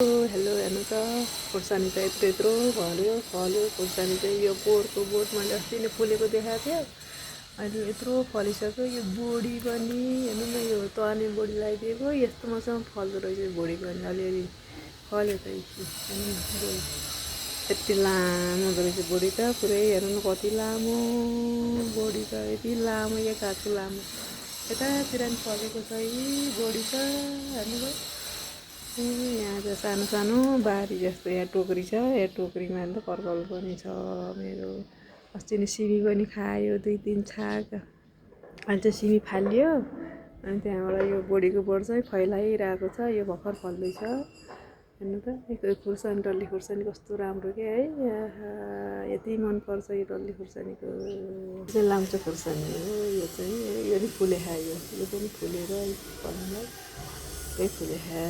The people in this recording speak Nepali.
हेलो हेर्नु त खोर्सानी त यत्रो यत्रो फल्यो खोर्सानी चाहिँ यो बोटको बोट मैले अस्ति नै फुलेको देखाएको थियो। अहिले यत्रो फलिसक्यो। यो बोडी पनि हेर्नु न, यो तर्ने बोडी लगाइदिएको यस्तो मसँग फल्दो रहेछ। बोडी पनि अलिअलि फल्यो त हेर्नु न, बोडी यति लामो रहेछ। बोडी त पुरै हेर्नु न कति लामो बोडी त, यति लामो एक हातको लामो। यतातिर नि फलेको छ यी बोडी त हेर्नु भयो। यहाँ चाहिँ सानो सानो बारी जस्तो यहाँ टोकरी छ। यहाँ टोकरीमा त कर्कल पनि छ मेरो। अस्ति नै सिमी पनि खायो 2-3 छाक। अहिले चाहिँ सिमी फाल्यो अनि त्यहाँबाट यो बोडीको बोट चाहिँ फैलाइरहेको छ। यो भर्खर फल्दैछ हेर्नु त। यो खुर्सानी डल्ले खुर्सानी कस्तो राम्रो क्या है। यति मनपर्छ यो डल्ले खुर्सानीको चाहिँ लाम्चो खुर्सानी हो। यो चाहिँ यो पनि फुले खायो, यो पनि फुलेर फल्नुलाई फुले खा।